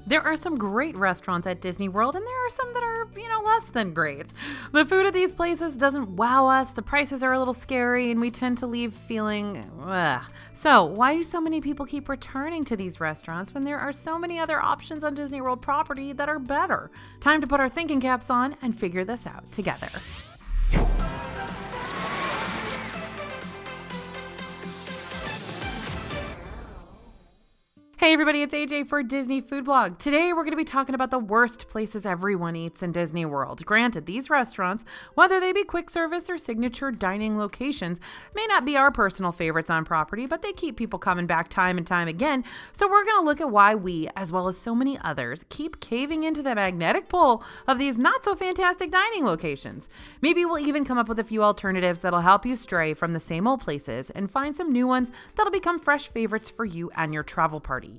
There are some great restaurants at Disney World, and there are some that are, less than great. The food at these places doesn't wow us, the prices are a little scary, and we tend to leave feeling, ugh. So, why do so many people keep returning to these restaurants when there are so many other options on Disney World property that are better? Time to put our thinking caps on and figure this out together. Hey everybody, it's AJ for Disney Food Blog. Today we're going to be talking about the worst places everyone eats in Disney World. Granted, these restaurants, whether they be quick service or signature dining locations, may not be our personal favorites on property, but they keep people coming back time and time again. So we're going to look at why we, as well as so many others, keep caving into the magnetic pull of these not so fantastic dining locations. Maybe we'll even come up with a few alternatives that'll help you stray from the same old places and find some new ones that'll become fresh favorites for you and your travel party.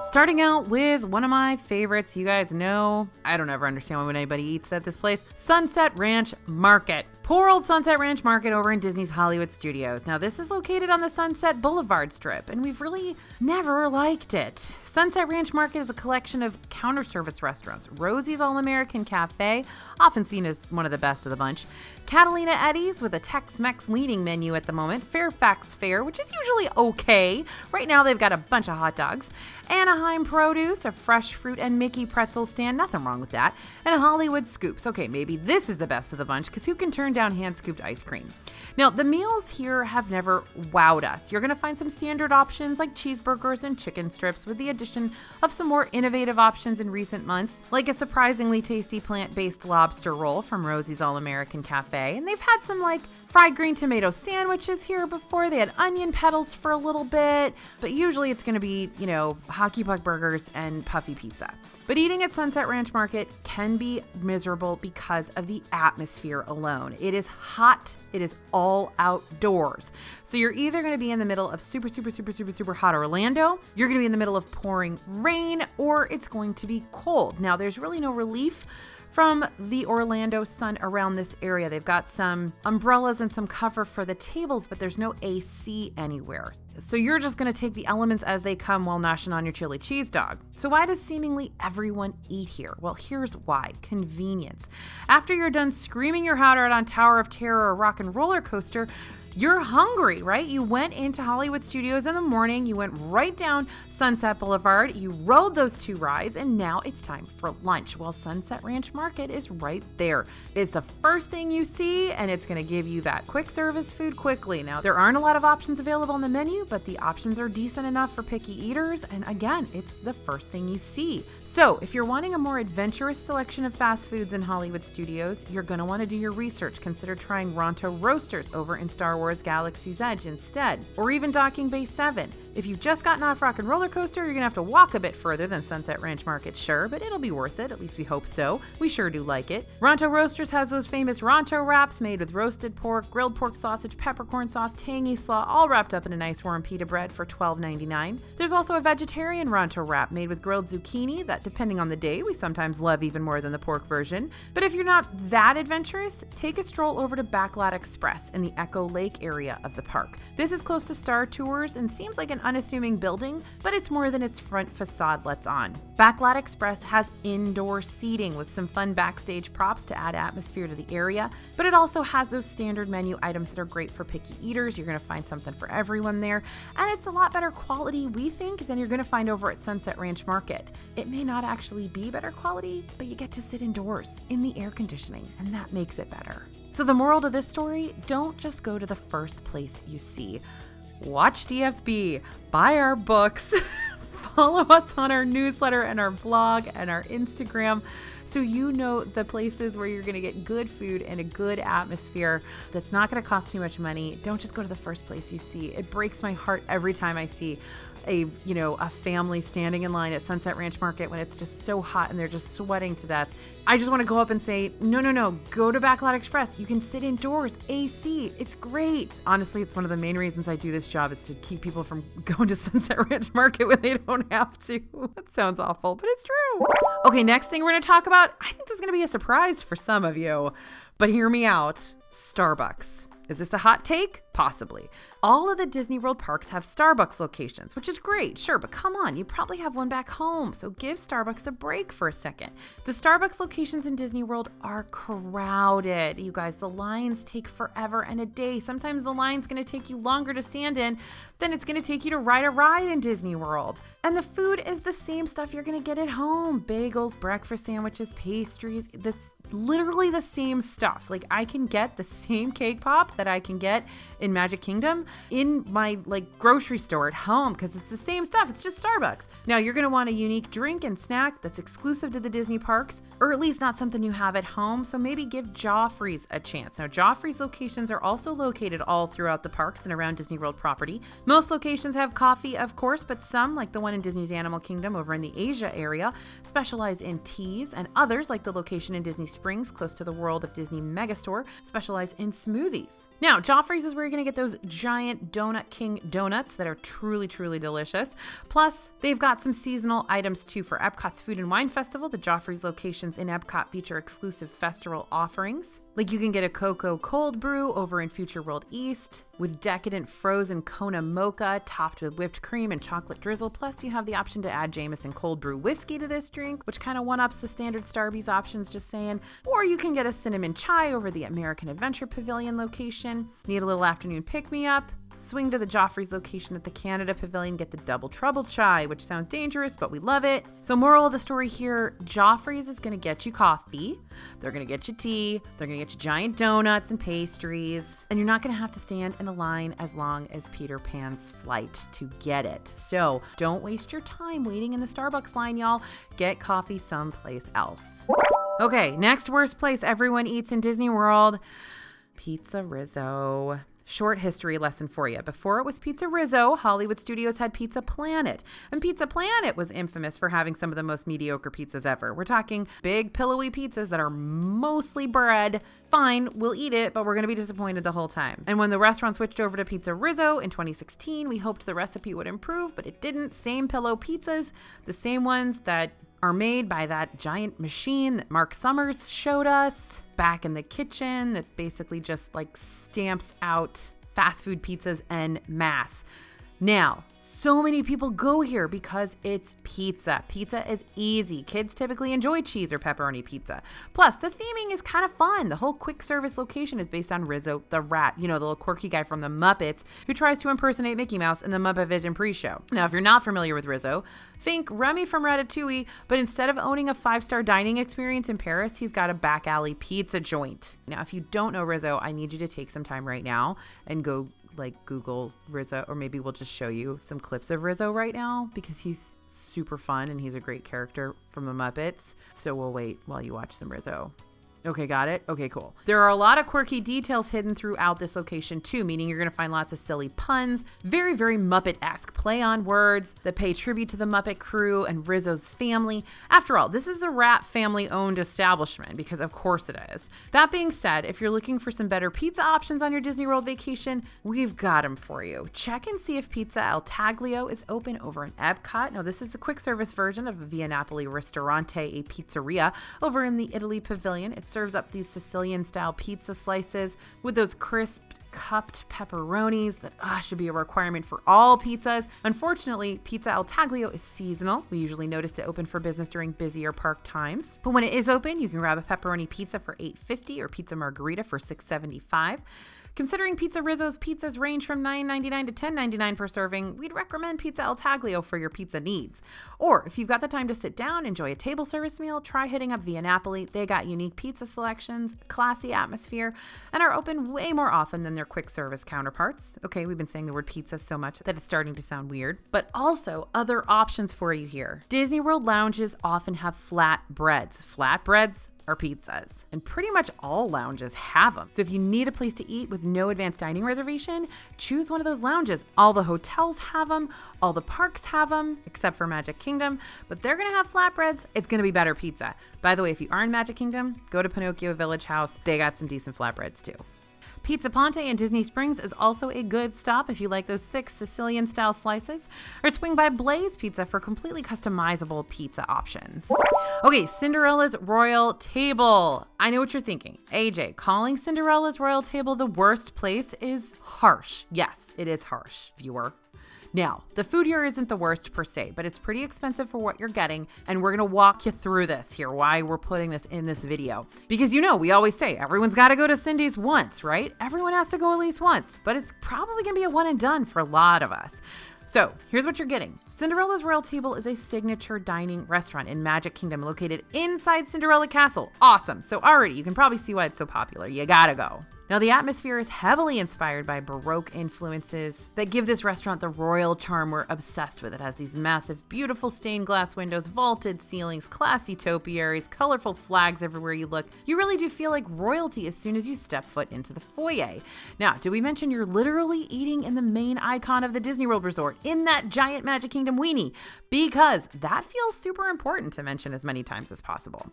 Starting out with one of my favorites, you guys know, I don't ever understand when anybody eats at this place, Sunset Ranch Market. Poor old Sunset Ranch Market over in Disney's Hollywood Studios. Now, this is located on the Sunset Boulevard Strip, and we've really never liked it. Sunset Ranch Market is a collection of counter service restaurants. Rosie's All-American Cafe, often seen as one of the best of the bunch. Catalina Eddie's, with a Tex-Mex leading menu at the moment. Fairfax Fare, which is usually okay. Right now, they've got a bunch of hot dogs. Anaheim Produce, a fresh fruit and Mickey pretzel stand. Nothing wrong with that. And Hollywood Scoops. Okay, maybe this is the best of the bunch, because who can turn down hand-scooped ice cream? Now, the meals here have never wowed us. You're going to find some standard options like cheeseburgers and chicken strips, with the addition of some more innovative options in recent months, like a surprisingly tasty plant-based lobster roll from Rosie's All-American Cafe. And they've had some fried green tomato sandwiches here before. They had onion petals for a little bit, but usually it's going to be, hockey puck burgers and puffy pizza. But eating at Sunset Ranch Market can be miserable because of the atmosphere alone. It is hot. It is all outdoors. So you're either going to be in the middle of super, super, super, super, super hot Orlando, you're going to be in the middle of pouring rain, or it's going to be cold. Now, there's really no relief from the Orlando sun around this area. They've got some umbrellas and some cover for the tables, but there's no AC anywhere. So you're just going to take the elements as they come while gnashing on your chili cheese dog. So why does seemingly everyone eat here? Well, here's why. Convenience. After you're done screaming your heart out on Tower of Terror or Rock and Roller Coaster, you're hungry, right? You went into Hollywood Studios in the morning, you went right down Sunset Boulevard, you rode those two rides, and now it's time for lunch. Well, Sunset Ranch Market is right there. It's the first thing you see, and it's going to give you that quick service food quickly. Now, there aren't a lot of options available on the menu, but the options are decent enough for picky eaters, and again, it's the first thing you see. So, if you're wanting a more adventurous selection of fast foods in Hollywood Studios, you're going to want to do your research. Consider trying Ronto Roasters over in Star Wars Galaxy's Edge instead, or even Docking Bay 7. If you've just gotten off Rock and Roller Coaster, you're gonna have to walk a bit further than Sunset Ranch Market, sure, but it'll be worth it, at least we hope so. We sure do like it. Ronto Roasters has those famous Ronto wraps made with roasted pork, grilled pork sausage, peppercorn sauce, tangy slaw, all wrapped up in a nice warm pita bread for $12.99. There's also a vegetarian Ronto wrap made with grilled zucchini that, depending on the day, we sometimes love even more than the pork version. But if you're not that adventurous, take a stroll over to Backlot Express in the Echo Lake area of the park. This is close to Star Tours and seems like an unassuming building, but it's more than its front facade lets on. Backlot Express has indoor seating with some fun backstage props to add atmosphere to the area, but it also has those standard menu items that are great for picky eaters. You're going to find something for everyone there, and it's a lot better quality, we think, than you're going to find over at Sunset Ranch Market. It may not actually be better quality, but you get to sit indoors in the air conditioning, and that makes it better. So the moral to this story, don't just go to the first place you see. Watch DFB, buy our books, follow us on our newsletter and our blog and our Instagram so you know the places where you're going to get good food and a good atmosphere that's not going to cost too much money. Don't just go to the first place you see. It breaks my heart every time I see a family standing in line at Sunset Ranch Market when it's just so hot and they're just sweating to death. I just want to go up and say, no, go to Backlot Express. You can sit indoors, AC. It's great. Honestly, it's one of the main reasons I do this job is to keep people from going to Sunset Ranch Market when they don't have to. That sounds awful, but it's true. Okay, next thing we're going to talk about, I think this is going to be a surprise for some of you, but hear me out. Starbucks. Is this a hot take? Possibly. All of the Disney World parks have Starbucks locations, which is great, sure, but come on, you probably have one back home, so give Starbucks a break for a second. The Starbucks locations in Disney World are crowded. You guys, the lines take forever and a day. Sometimes the line's going to take you longer to stand in than it's going to take you to ride a ride in Disney World. And the food is the same stuff you're going to get at home. Bagels, breakfast sandwiches, pastries, this literally the same stuff. Like I can get the same cake pop that I can get in Magic Kingdom in my grocery store at home because it's the same stuff. It's just Starbucks. Now you're going to want a unique drink and snack that's exclusive to the Disney parks, or at least not something you have at home. So maybe give Joffrey's a chance. Now Joffrey's locations are also located all throughout the parks and around Disney World property. Most locations have coffee, of course, but some, like the one in Disney's Animal Kingdom over in the Asia area, specialize in teas, and others, like the location in Disney Springs close to the World of Disney Megastore, specialize in smoothies. Now, Joffrey's is where you're going to get those giant Donut King donuts that are truly, truly delicious. Plus, they've got some seasonal items too for Epcot's Food and Wine Festival. The Joffrey's locations in Epcot feature exclusive festival offerings. Like you can get a cocoa cold brew over in Future World East with decadent frozen Kona mocha topped with whipped cream and chocolate drizzle. Plus, you have the option to add Jameson cold brew whiskey to this drink, which kind of one-ups the standard Starbucks options, just saying. Or you can get a cinnamon chai over the American Adventure Pavilion location. Need a little afternoon pick-me-up? Swing to the Joffrey's location at the Canada Pavilion, get the Double Trouble Chai, which sounds dangerous, but we love it. So moral of the story here, Joffrey's is going to get you coffee, they're going to get you tea, they're going to get you giant donuts and pastries, and you're not going to have to stand in a line as long as Peter Pan's flight to get it. So don't waste your time waiting in the Starbucks line, y'all. Get coffee someplace else. Okay, next worst place everyone eats in Disney World, Pizza Rizzo. Short history lesson for you. Before it was Pizza Rizzo, Hollywood Studios had Pizza Planet. And Pizza Planet was infamous for having some of the most mediocre pizzas ever. We're talking big, pillowy pizzas that are mostly bread. Fine, we'll eat it, but we're going to be disappointed the whole time. And when the restaurant switched over to Pizza Rizzo in 2016, we hoped the recipe would improve, but it didn't. Same pillow pizzas, the same ones that are made by that giant machine that Mark Summers showed us back in the kitchen that basically just stamps out fast food pizzas en masse. Now, so many people go here because it's pizza. Pizza is easy. Kids typically enjoy cheese or pepperoni pizza. Plus, the theming is kind of fun. The whole quick service location is based on Rizzo the rat, the little quirky guy from the Muppets who tries to impersonate Mickey Mouse in the Muppet Vision pre-show. Now, if you're not familiar with Rizzo, think Remy from Ratatouille, but instead of owning a 5-star dining experience in Paris, he's got a back alley pizza joint. Now, if you don't know Rizzo, I need you to take some time right now and go Google Rizzo, or maybe we'll just show you some clips of Rizzo right now because he's super fun and he's a great character from the Muppets. So we'll wait while you watch some Rizzo. Okay, got it? Okay, cool. There are a lot of quirky details hidden throughout this location too, meaning you're going to find lots of silly puns, very, very Muppet-esque play on words that pay tribute to the Muppet crew and Rizzo's family. After all, this is a Rat family-owned establishment because of course it is. That being said, if you're looking for some better pizza options on your Disney World vacation, we've got them for you. Check and see if Pizza Al Taglio is open over in Epcot. Now, this is the quick service version of Via Napoli Ristorante, a pizzeria over in the Italy Pavilion. It's serves up these Sicilian-style pizza slices with those crisp, cupped pepperonis that should be a requirement for all pizzas. Unfortunately, Pizza Al Taglio is seasonal. We usually notice it open for business during busier park times. But when it is open, you can grab a pepperoni pizza for $8.50 or pizza margarita for $6.75. Considering Pizza Rizzo's pizzas range from $9.99 to $10.99 per serving, we'd recommend Pizza Al Taglio for your pizza needs. Or if you've got the time to sit down, enjoy a table service meal, try hitting up Via Napoli. They got unique pizza selections, classy atmosphere, and are open way more often than their quick service counterparts. Okay, we've been saying the word pizza so much that it's starting to sound weird, but also other options for you here. Disney World lounges often have flatbreads. Flatbreads are pizzas, and pretty much all lounges have them. So if you need a place to eat with no advanced dining reservation, choose one of those lounges. All the hotels have them, all the parks have them, except for Magic Kingdom, but they're gonna have flatbreads. It's gonna be better pizza. By the way, if you are in Magic Kingdom, go to Pinocchio Village House. They got some decent flatbreads too. Pizza Ponte in Disney Springs is also a good stop if you like those thick Sicilian-style slices, or swing by Blaze Pizza for completely customizable pizza options. Okay, Cinderella's Royal Table. I know what you're thinking. AJ, calling Cinderella's Royal Table the worst place is harsh. Yes, it is harsh, viewer. Now, the food here isn't the worst per se, but it's pretty expensive for what you're getting, and we're going to walk you through this here, why we're putting this in this video. Because we always say everyone's got to go to Cindy's once, right? Everyone has to go at least once, but it's probably going to be a one and done for a lot of us. So here's what you're getting. Cinderella's Royal Table is a signature dining restaurant in Magic Kingdom located inside Cinderella Castle. Awesome. So already you can probably see why it's so popular. You gotta go. Now, the atmosphere is heavily inspired by Baroque influences that give this restaurant the royal charm. We're obsessed with it. It has these massive, beautiful stained glass windows, vaulted ceilings, classy topiaries, colorful flags everywhere you look. You really do feel like royalty as soon as you step foot into the foyer. Now, did we mention you're literally eating in the main icon of the Disney World Resort, in that giant Magic Kingdom weenie? Because that feels super important to mention as many times as possible.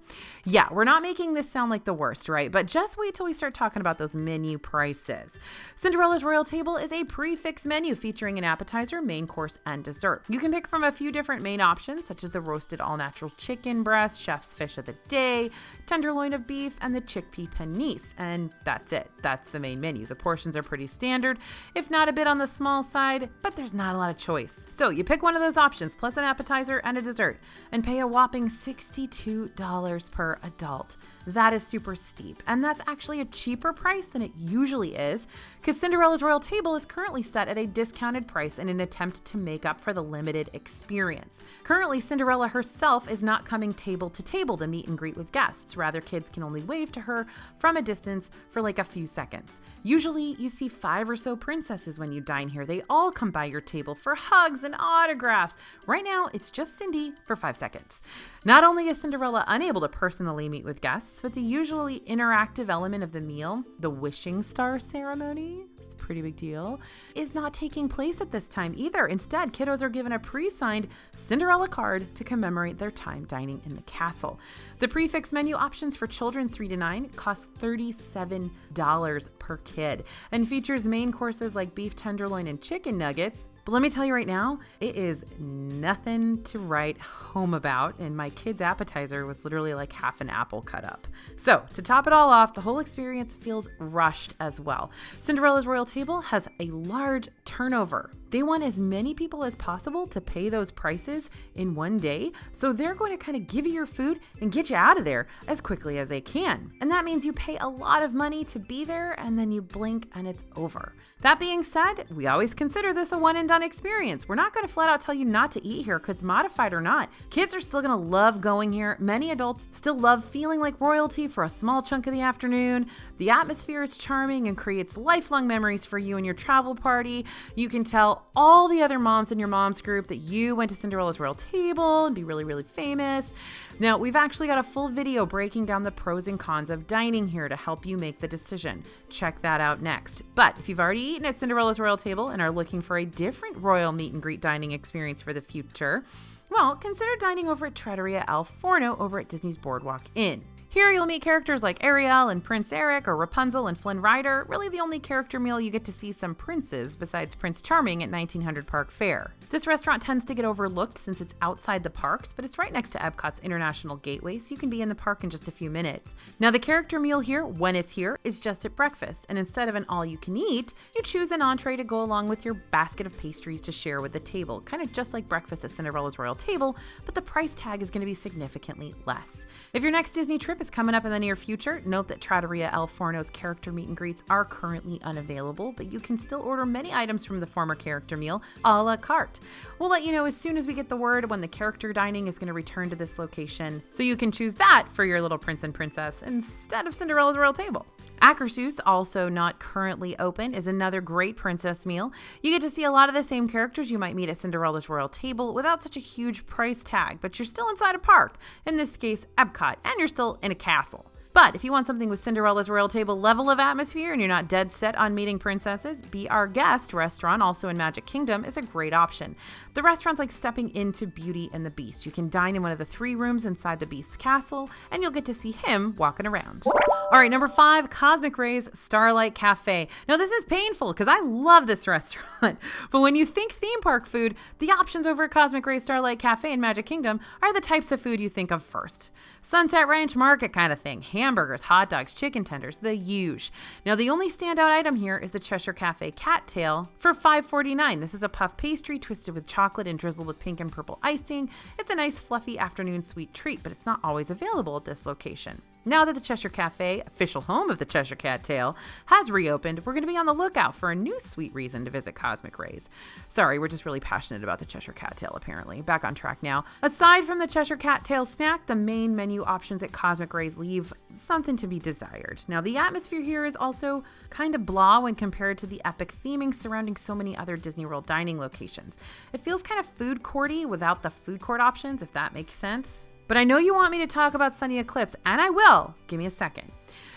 Yeah, we're not making this sound like the worst, right? But just wait till we start talking about those menu prices. Cinderella's Royal Table is a prix-fixe menu featuring an appetizer, main course, and dessert. You can pick from a few different main options, such as the roasted all-natural chicken breast, chef's fish of the day, tenderloin of beef, and the chickpea panisse. And that's it. That's the main menu. The portions are pretty standard, if not a bit on the small side, but there's not a lot of choice. So you pick one of those options, plus an appetizer and a dessert, and pay a whopping $62 per adult. That is super steep, and that's actually a cheaper price than it usually is, because Cinderella's Royal Table is currently set at a discounted price in an attempt to make up for the limited experience. Currently, Cinderella herself is not coming table to table to meet and greet with guests. Rather, kids can only wave to her from a distance for like a few seconds. Usually, you see 5 or so princesses when you dine here. They all come by your table for hugs and autographs. Right now, it's just Cindy for 5 seconds. Not only is Cinderella unable to personally meet with guests, but the usually interactive element of the meal, the wishing star ceremony, it's a pretty big deal, is not taking place at this time either. Instead, kiddos are given a pre-signed Cinderella card to commemorate their time dining in the castle. The prix-fixe menu options for children 3 to 9 cost $37 per kid and features main courses like beef tenderloin and chicken nuggets. But let me tell you right now, it is nothing to write home about, and my kid's appetizer was literally like half an apple cut up. So, to top it all off, the whole experience feels rushed as well. Cinderella's Royal Table has a large turnover. They want as many people as possible to pay those prices in one day, so they're going to kind of give you your food and get you out of there as quickly as they can. And that means you pay a lot of money to be there, and then you blink and it's over. That being said, we always consider this a one and done experience. We're not going to flat out tell you not to eat here, because modified or not, kids are still going to love going here. Many adults still love feeling like royalty for a small chunk of the afternoon. The atmosphere is charming and creates lifelong memories for you and your travel party. You can tell all the other moms in your mom's group that you went to Cinderella's Royal Table and be really, really famous. Now, we've actually got a full video breaking down the pros and cons of dining here to help you make the decision. Check that out next. But if you've already eaten at Cinderella's Royal Table and are looking for a different royal meet and greet dining experience for the future, well, consider dining over at Trattoria Al Forno over at Disney's Boardwalk Inn. Here you'll meet characters like Ariel and Prince Eric, or Rapunzel and Flynn Rider. Really the only character meal you get to see some princes besides Prince Charming at 1900 Park Fair. This restaurant tends to get overlooked since it's outside the parks, but it's right next to Epcot's International Gateway, so you can be in the park in just a few minutes. Now, the character meal here, when it's here, is just at breakfast, and instead of an all-you-can-eat, you choose an entree to go along with your basket of pastries to share with the table, kind of just like breakfast at Cinderella's Royal Table, but the price tag is going to be significantly less. If your next Disney trip is coming up in the near future, note that Trattoria Al Forno's character meet and greets are currently unavailable, but you can still order many items from the former character meal a la carte. We'll let you know as soon as we get the word when the character dining is going to return to this location, so you can choose that for your little prince and princess instead of Cinderella's Royal Table. Akershus, also not currently open, is another great princess meal. You get to see a lot of the same characters you might meet at Cinderella's Royal Table without such a huge price tag, but you're still inside a park, in this case Epcot, and you're still in a castle. But if you want something with Cinderella's royal table level of atmosphere and you're not dead set on meeting princesses, Be Our Guest restaurant, also in Magic Kingdom, is a great option. The restaurant's like stepping into Beauty and the Beast. You can dine in one of the 3 rooms inside the Beast's castle, and you'll get to see him walking around. All right, number 5, Cosmic Ray's Starlight Cafe. Now, this is painful because I love this restaurant, but when you think theme park food, the options over at Cosmic Ray's Starlight Cafe in Magic Kingdom are the types of food you think of first. Sunset Ranch Market kind of thing. Hamburgers, hot dogs, chicken tenders, the huge. Now, the only standout item here is the Cheshire Cafe Cattail for $5.49. This is a puff pastry twisted with chocolate and drizzled with pink and purple icing. It's a nice fluffy afternoon sweet treat, but it's not always available at this location. Now that the Cheshire Cafe, official home of the Cheshire Cattail, has reopened, we're going to be on the lookout for a new sweet reason to visit Cosmic Ray's. Sorry, we're just really passionate about the Cheshire Cattail, apparently. Back on track now. Aside from the Cheshire Cattail snack, the main menu options at Cosmic Ray's leave something to be desired. Now, the atmosphere here is also kind of blah when compared to the epic theming surrounding so many other Disney World dining locations. It feels kind of food courty without the food court options, if that makes sense. But I know you want me to talk about Sunny Eclipse, and I will. Give me a second.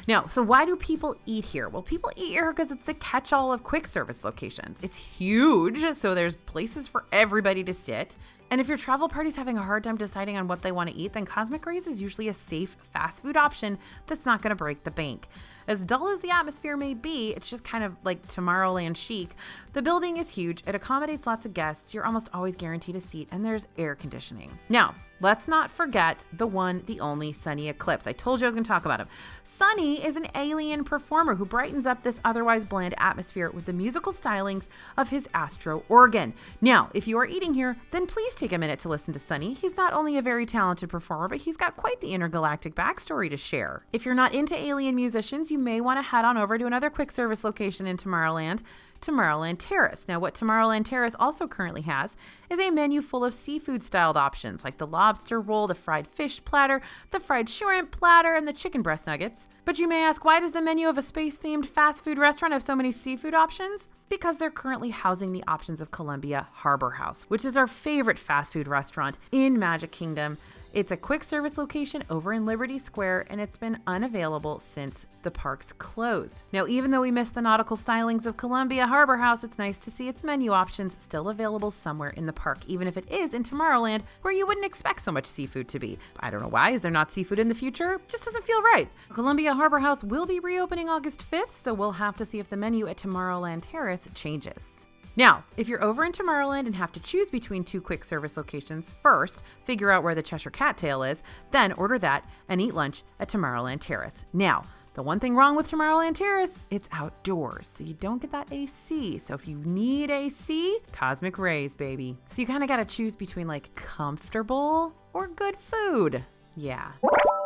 Now, so why do people eat here? Well, people eat here because it's the catch-all of quick service locations. It's huge, so there's places for everybody to sit. And if your travel party's having a hard time deciding on what they want to eat, then Cosmic Ray's is usually a safe fast food option that's not going to break the bank. As dull as the atmosphere may be, it's just kind of like Tomorrowland chic. The building is huge, it accommodates lots of guests, you're almost always guaranteed a seat, and there's air conditioning. Now, let's not forget the one, the only Sunny Eclipse. I told you I was going to talk about him. Sunny is an alien performer who brightens up this otherwise bland atmosphere with the musical stylings of his astro organ. Now, if you are eating here, then please take a minute to listen to Sunny. He's not only a very talented performer, but he's got quite the intergalactic backstory to share. If you're not into alien musicians, you may want to head on over to another quick service location in Tomorrowland, Tomorrowland Terrace. Now, what Tomorrowland Terrace also currently has is a menu full of seafood-styled options like the lobster roll, the fried fish platter, the fried shrimp platter, and the chicken breast nuggets. But you may ask, why does the menu of a space-themed fast food restaurant have so many seafood options? Because they're currently housing the options of Columbia Harbor House, which is our favorite fast food restaurant in Magic Kingdom. It's a quick service location over in Liberty Square, and it's been unavailable since the parks closed. Now, even though we missed the nautical stylings of Columbia Harbor House, it's nice to see its menu options still available somewhere in the park, even if it is in Tomorrowland, where you wouldn't expect so much seafood to be. I don't know why. Is there not seafood in the future? Just doesn't feel right. Columbia Harbor House will be reopening August 5th, so we'll have to see if the menu at Tomorrowland Terrace changes. Now, if you're over in Tomorrowland and have to choose between 2 quick service locations, first, figure out where the Cheshire Cattail is, then order that and eat lunch at Tomorrowland Terrace. Now, the one thing wrong with Tomorrowland Terrace, it's outdoors, so you don't get that AC. So if you need AC, Cosmic Ray's, baby. So you kind of got to choose between like comfortable or good food. Yeah.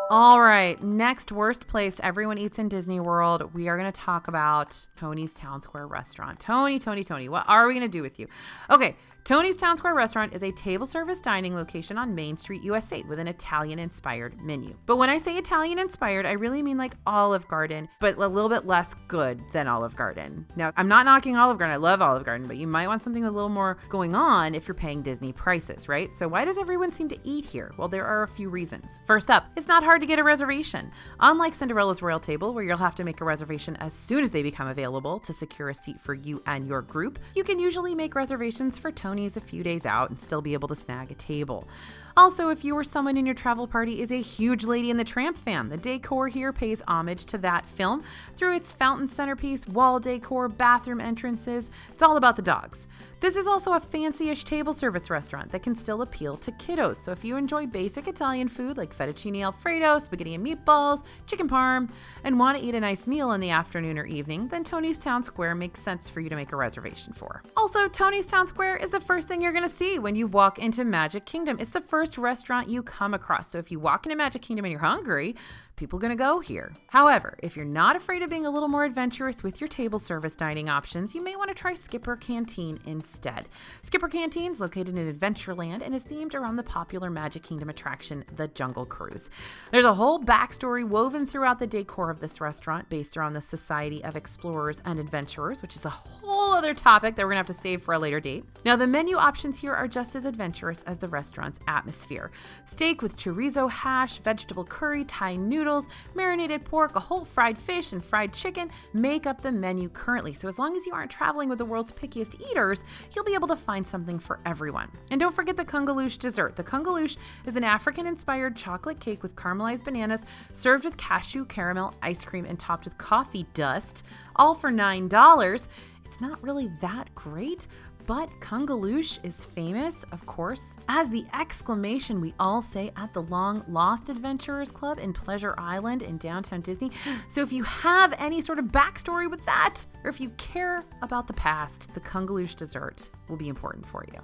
All right, next worst place everyone eats in Disney World. We are going to talk about Tony's Town Square Restaurant. Tony, what are we going to do with you? Okay, Tony's Town Square Restaurant is a table service dining location on Main Street, USA with an Italian-inspired menu. But when I say Italian-inspired, I really mean like Olive Garden, but a little bit less good than Olive Garden. Now, I'm not knocking Olive Garden. I love Olive Garden, but you might want something with a little more going on if you're paying Disney prices, right? So why does everyone seem to eat here? Well, there are a few reasons. First up, it's not hard to get a reservation. Unlike Cinderella's Royal Table, where you'll have to make a reservation as soon as they become available to secure a seat for you and your group, you can usually make reservations for Tony's a few days out and still be able to snag a table. Also, if you or someone in your travel party is a huge Lady and the Tramp fan, the decor here pays homage to that film through its fountain centerpiece, wall decor, bathroom entrances. It's all about the dogs. This is also a fancy-ish table service restaurant that can still appeal to kiddos. So if you enjoy basic Italian food like fettuccine alfredo, spaghetti and meatballs, chicken parm, and want to eat a nice meal in the afternoon or evening, then Tony's Town Square makes sense for you to make a reservation for. Also, Tony's Town Square is the first thing you're going to see when you walk into Magic Kingdom. It's the first restaurant you come across. So if you walk into Magic Kingdom and you're hungry, people are going to go here. However, if you're not afraid of being a little more adventurous with your table service dining options, you may want to try Skipper Canteen instead. Skipper Canteen is located in Adventureland and is themed around the popular Magic Kingdom attraction, the Jungle Cruise. There's a whole backstory woven throughout the decor of this restaurant based around the Society of Explorers and Adventurers, which is a whole other topic that we're going to have to save for a later date. Now, the menu options here are just as adventurous as the restaurant's atmosphere. Steak with chorizo hash, vegetable curry, Thai noodles, noodles, marinated pork, a whole fried fish, and fried chicken make up the menu currently. So as long as you aren't traveling with the world's pickiest eaters, you'll be able to find something for everyone. And don't forget the kungaloosh dessert. The kungaloosh is an African-inspired chocolate cake with caramelized bananas served with cashew caramel ice cream and topped with coffee dust, all for $9. It's not really that great, but kungaloosh is famous, of course, as the exclamation we all say at the Long Lost Adventurers Club in Pleasure Island in downtown Disney. So if you have any sort of backstory with that, or if you care about the past, the kungaloosh dessert will be important for you.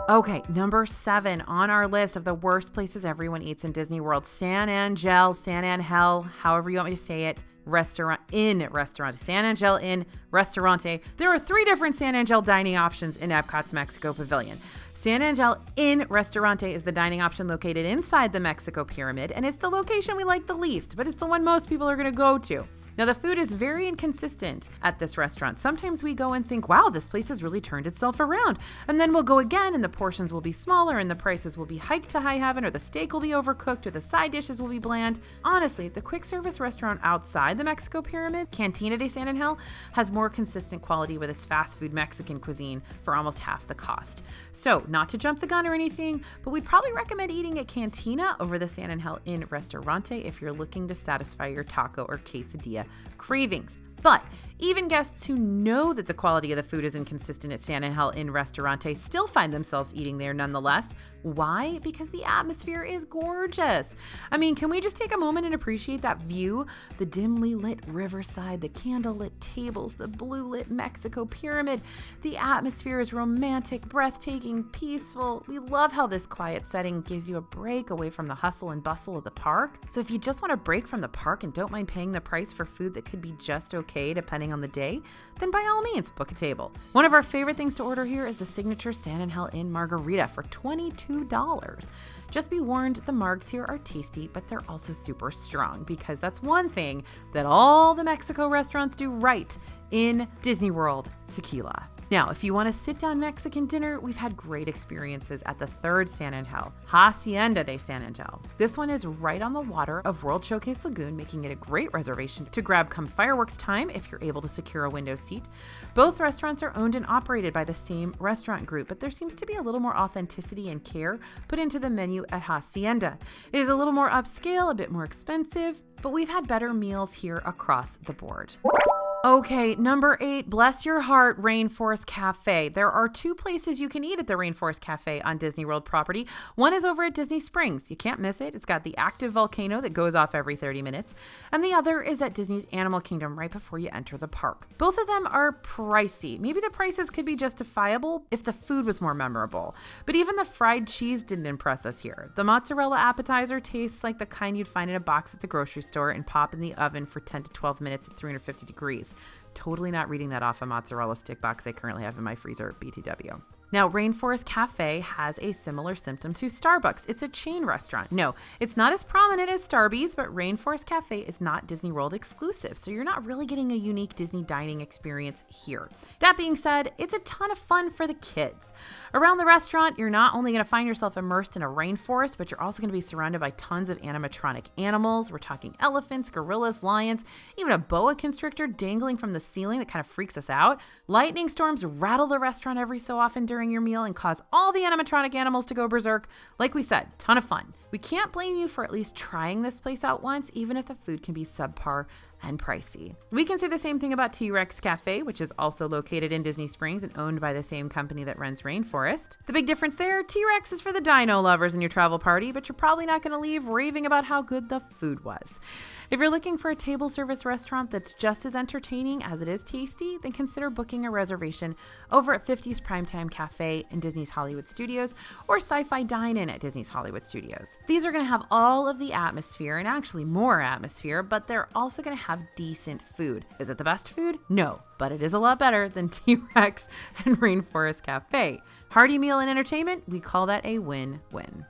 Okay, number 7 on our list of the worst places everyone eats in Disney World, San Angel, however you want me to say it. San Angel in Restaurante. There are 3 different San Angel dining options in Epcot's Mexico Pavilion. San Angel in Restaurante is the dining option located inside the Mexico Pyramid, and it's the location we like the least, but it's the one most people are going to go to. Now, the food is very inconsistent at this restaurant. Sometimes we go and think, wow, this place has really turned itself around. And then we'll go again and the portions will be smaller and the prices will be hiked to high heaven, or the steak will be overcooked, or the side dishes will be bland. Honestly, the quick service restaurant outside the Mexico Pyramid, Cantina de San Angel, has more consistent quality with its fast food Mexican cuisine for almost half the cost. So, not to jump the gun or anything, but we'd probably recommend eating at Cantina over the San Angel in Restaurante if you're looking to satisfy your taco or quesadilla cravings. But even guests who know that the quality of the food is inconsistent at San Angel in Restaurante still find themselves eating there nonetheless. Why? Because the atmosphere is gorgeous. I mean, can we just take a moment and appreciate that view? The dimly lit riverside, the candlelit tables, the blue lit Mexico Pyramid. The atmosphere is romantic, breathtaking, peaceful. We love how this quiet setting gives you a break away from the hustle and bustle of the park. So if you just want a break from the park and don't mind paying the price for food that could be just okay depending on the day, then by all means, book a table. One of our favorite things to order here is the signature San Angel Inn Margarita for $22. Just be warned, the margs here are tasty, but they're also super strong, because that's one thing that all the Mexico restaurants do right in Disney World: tequila. Now, if you want a sit-down Mexican dinner, we've had great experiences at the 3rd San Angel, Hacienda de San Angel. This one is right on the water of World Showcase Lagoon, making it a great reservation to grab come fireworks time if you're able to secure a window seat. Both restaurants are owned and operated by the same restaurant group, but there seems to be a little more authenticity and care put into the menu at Hacienda. It is a little more upscale, a bit more expensive, but we've had better meals here across the board. Okay, number 8, bless your heart, Rainforest Cafe. There are 2 places you can eat at the Rainforest Cafe on Disney World property. One is over at Disney Springs. You can't miss it. It's got the active volcano that goes off every 30 minutes. And the other is at Disney's Animal Kingdom right before you enter the park. Both of them are pricey. Maybe the prices could be justifiable if the food was more memorable. But even the fried cheese didn't impress us here. The mozzarella appetizer tastes like the kind you'd find in a box at the grocery store and pop in the oven for 10 to 12 minutes at 350 degrees. Totally not reading that off a mozzarella stick box I currently have in my freezer at BTW. Now, Rainforest Cafe has a similar symptom to Starbucks. It's a chain restaurant. No, it's not as prominent as Starbucks, but Rainforest Cafe is not Disney World exclusive, so you're not really getting a unique Disney dining experience here. That being said, it's a ton of fun for the kids. Around the restaurant, you're not only going to find yourself immersed in a rainforest, but you're also going to be surrounded by tons of animatronic animals. We're talking elephants, gorillas, lions, even a boa constrictor dangling from the ceiling that kind of freaks us out. Lightning storms rattle the restaurant every so often during your meal and cause all the animatronic animals to go berserk. Like we said, ton of fun. We can't blame you for at least trying this place out once, even if the food can be subpar and pricey. We can say the same thing about T-Rex Cafe, which is also located in Disney Springs and owned by the same company that runs Rainforest. The big difference there, T-Rex is for the dino lovers in your travel party, but you're probably not going to leave raving about how good the food was. If you're looking for a table service restaurant that's just as entertaining as it is tasty, then consider booking a reservation over at 50's Primetime Cafe in Disney's Hollywood Studios or Sci-Fi Dine-In at Disney's Hollywood Studios. These are going to have all of the atmosphere, and actually more atmosphere, but they're also going to have decent food. Is it the best food? No, but it is a lot better than T-Rex and Rainforest Cafe. Hearty meal and entertainment, we call that a win-win.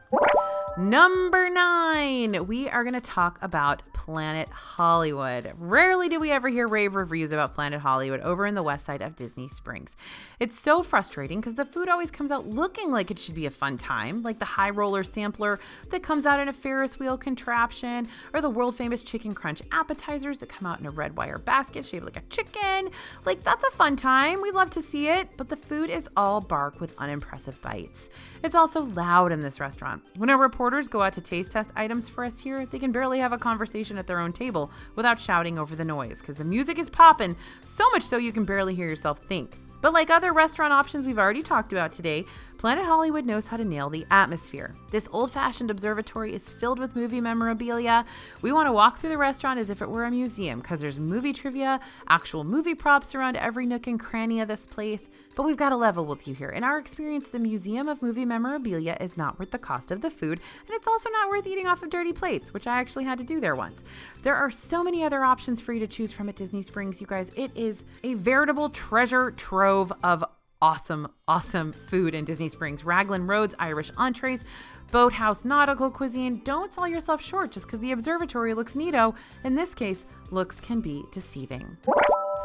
Number 9, we are going to talk about Planet Hollywood. Rarely do we ever hear rave reviews about Planet Hollywood over in the west side of Disney Springs. It's so frustrating because the food always comes out looking like it should be a fun time, like the high roller sampler that comes out in a Ferris wheel contraption, or the world famous chicken crunch appetizers that come out in a red wire basket shaped like a chicken. Like, that's a fun time. We'd love to see it, but the food is all bark with unimpressive bites. It's also loud in this restaurant. When our reporters go out to taste test items for us here, they can barely have a conversation at their own table without shouting over the noise because the music is popping, so much so you can barely hear yourself think. But like other restaurant options we've already talked about today, Planet Hollywood knows how to nail the atmosphere. This old-fashioned observatory is filled with movie memorabilia. We want to walk through the restaurant as if it were a museum because there's movie trivia, actual movie props around every nook and cranny of this place. But we've got to level with you here. In our experience, the Museum of Movie Memorabilia is not worth the cost of the food, and it's also not worth eating off of dirty plates, which I actually had to do there once. There are so many other options for you to choose from at Disney Springs, you guys. It is a veritable treasure trove of awesome food in Disney Springs. Raglan Road's Irish entrees, Boathouse nautical cuisine. Don't sell yourself short just because the observatory looks neato. In this case, looks can be deceiving.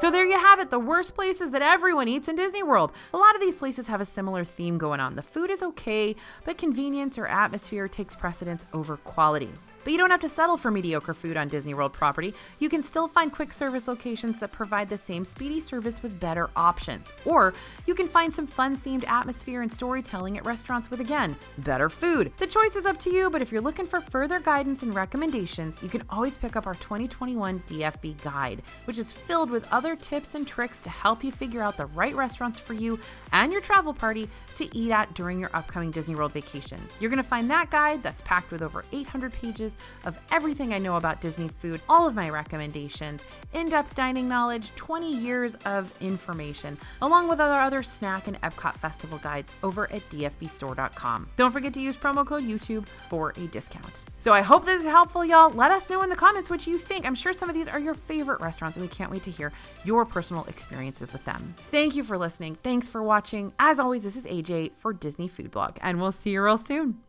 So there you have it, the worst places that everyone eats in Disney World. A lot of these places have a similar theme going on. The food is okay, but convenience or atmosphere takes precedence over quality. But you don't have to settle for mediocre food on Disney World property. You can still find quick service locations that provide the same speedy service with better options. Or you can find some fun-themed atmosphere and storytelling at restaurants with, again, better food. The choice is up to you, but if you're looking for further guidance and recommendations, you can always pick up our 2021 DFB guide, which is filled with other tips and tricks to help you figure out the right restaurants for you and your travel party to eat at during your upcoming Disney World vacation. You're going to find that guide that's packed with over 800 pages of everything I know about Disney food, all of my recommendations, in-depth dining knowledge, 20 years of information, along with our other snack and Epcot Festival guides over at dfbstore.com. Don't forget to use promo code YouTube for a discount. So I hope this is helpful, y'all. Let us know in the comments what you think. I'm sure some of these are your favorite restaurants, and we can't wait to hear your personal experiences with them. Thank you for listening. Thanks for watching. As always, this is AJ for Disney Food Blog, and we'll see you real soon.